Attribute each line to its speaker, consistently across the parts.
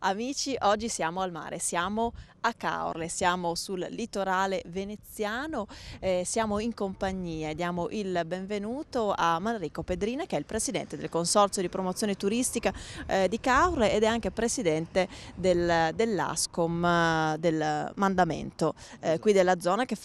Speaker 1: Amici, oggi siamo al mare, siamo a Caorle, siamo sul litorale veneziano, siamo in compagnia e diamo il benvenuto a Manrico Pedrina, che è il presidente del Consorzio di Promozione Turistica di Caorle ed è anche presidente dell'ASCOM del Mandamento, qui della zona che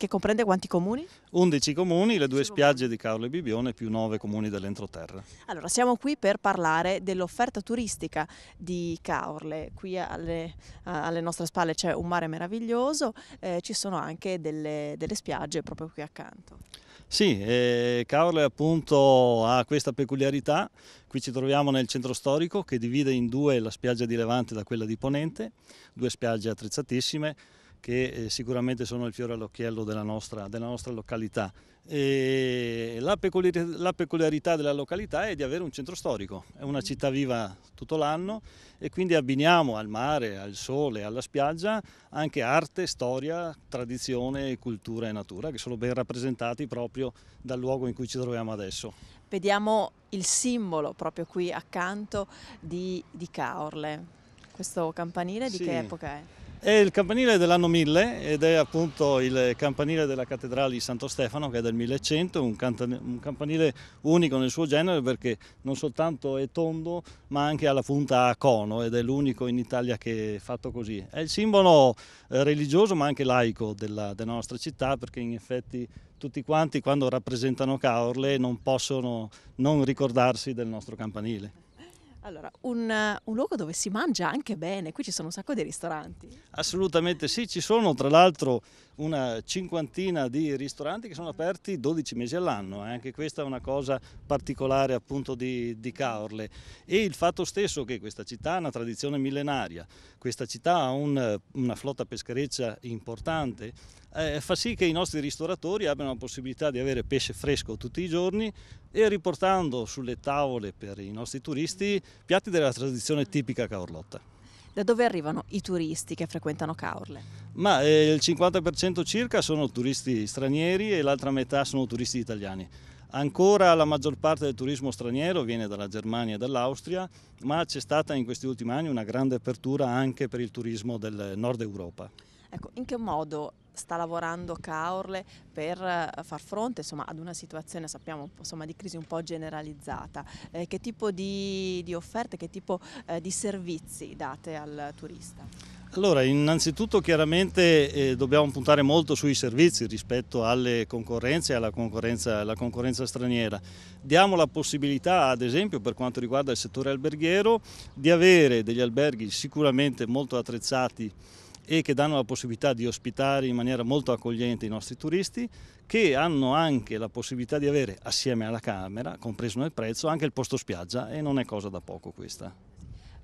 Speaker 1: comprende quanti comuni?
Speaker 2: 11 comuni, le 2
Speaker 1: 11
Speaker 2: spiagge
Speaker 1: comuni.
Speaker 2: di Caorle e Bibione più 9 comuni dell'entroterra.
Speaker 1: Allora, siamo qui per parlare dell'offerta turistica di Caorle. Qui alle nostre spalle c'è un mare meraviglioso, ci sono anche delle spiagge proprio qui accanto.
Speaker 2: Sì, Caorle appunto ha questa peculiarità, qui ci troviamo nel centro storico che divide in due la spiaggia di Levante da quella di Ponente, 2 spiagge attrezzatissime che sicuramente sono il fiore all'occhiello della nostra località. E la peculiarità della località è di avere un centro storico, è una città viva tutto l'anno e quindi abbiniamo al mare, al sole, alla spiaggia anche arte, storia, tradizione, cultura e natura che sono ben rappresentati proprio dal luogo in cui ci troviamo adesso.
Speaker 1: Vediamo il simbolo proprio qui accanto di Caorle. Questo campanile di che
Speaker 2: Sì.
Speaker 1: epoca è?
Speaker 2: È il campanile dell'anno 1000 ed è appunto il campanile della cattedrale di Santo Stefano che è del 1100, un campanile unico nel suo genere perché non soltanto è tondo ma anche ha la punta a cono ed è l'unico in Italia che è fatto così. È il simbolo religioso ma anche laico della nostra città perché in effetti tutti quanti quando rappresentano Caorle non possono non ricordarsi del nostro campanile.
Speaker 1: Allora, un luogo dove si mangia anche bene, qui ci sono un sacco di ristoranti.
Speaker 2: Assolutamente sì, ci sono tra l'altro una cinquantina di ristoranti che sono aperti 12 mesi all'anno, anche questa è una cosa particolare appunto di Caorle e il fatto stesso che questa città ha una tradizione millenaria, questa città ha una flotta peschereccia importante, fa sì che i nostri ristoratori abbiano la possibilità di avere pesce fresco tutti i giorni e riportando sulle tavole per i nostri turisti piatti della tradizione tipica caorlotta.
Speaker 1: Da dove arrivano i turisti che frequentano Caorle?
Speaker 2: Ma il 50% circa sono turisti stranieri e l'altra metà sono turisti italiani. Ancora la maggior parte del turismo straniero viene dalla Germania e dall'Austria, ma c'è stata in questi ultimi anni una grande apertura anche per il turismo del nord Europa.
Speaker 1: Ecco, in che modo sta lavorando Caorle per far fronte insomma, ad una situazione, sappiamo, insomma, di crisi un po' generalizzata? Che tipo di offerte, che tipo di servizi date al turista?
Speaker 2: Allora, innanzitutto chiaramente dobbiamo puntare molto sui servizi rispetto alle concorrenze e alla concorrenza straniera. Diamo la possibilità, ad esempio, per quanto riguarda il settore alberghiero, di avere degli alberghi sicuramente molto attrezzati e che danno la possibilità di ospitare in maniera molto accogliente i nostri turisti, che hanno anche la possibilità di avere, assieme alla camera, compreso nel prezzo, anche il posto spiaggia e non è cosa da poco questa.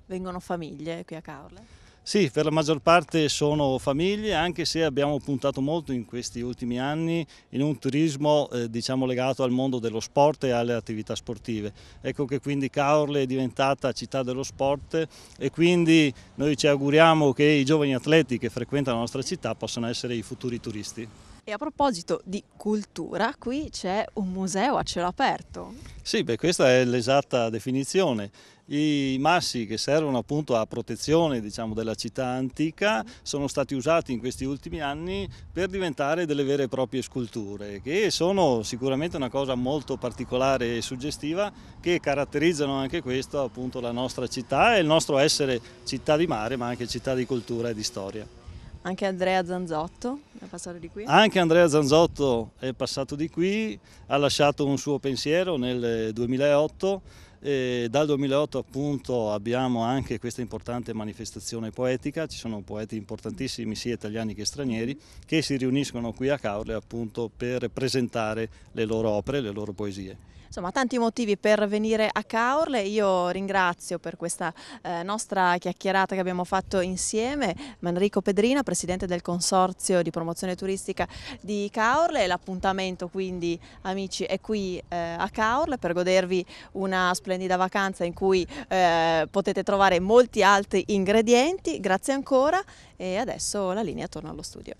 Speaker 1: Vengono famiglie qui a Caorle?
Speaker 2: Sì, per la maggior parte sono famiglie, anche se abbiamo puntato molto in questi ultimi anni in un turismo diciamo legato al mondo dello sport e alle attività sportive. Ecco che quindi Caorle è diventata città dello sport e quindi noi ci auguriamo che i giovani atleti che frequentano la nostra città possano essere i futuri turisti.
Speaker 1: E a proposito di cultura, qui c'è un museo a cielo aperto.
Speaker 2: Sì, beh, questa è l'esatta definizione. I massi che servono appunto a protezione, diciamo, della città antica sono stati usati in questi ultimi anni per diventare delle vere e proprie sculture, che sono sicuramente una cosa molto particolare e suggestiva che caratterizzano anche questo appunto la nostra città e il nostro essere città di mare, ma anche città di cultura e di storia.
Speaker 1: Anche Andrea Zanzotto è passato di qui?
Speaker 2: Anche Andrea Zanzotto è passato di qui, ha lasciato un suo pensiero nel 2008 e dal 2008 appunto abbiamo anche questa importante manifestazione poetica, ci sono poeti importantissimi sia italiani che stranieri che si riuniscono qui a Caorle appunto per presentare le loro opere, le loro poesie.
Speaker 1: Insomma, tanti motivi per venire a Caorle. Io ringrazio per questa nostra chiacchierata che abbiamo fatto insieme Manrico Pedrina, presidente del Consorzio di Promozione Turistica di Caorle. L'appuntamento quindi, amici, è qui a Caorle per godervi una splendida vacanza in cui potete trovare molti altri ingredienti. Grazie ancora e adesso la linea torna allo studio.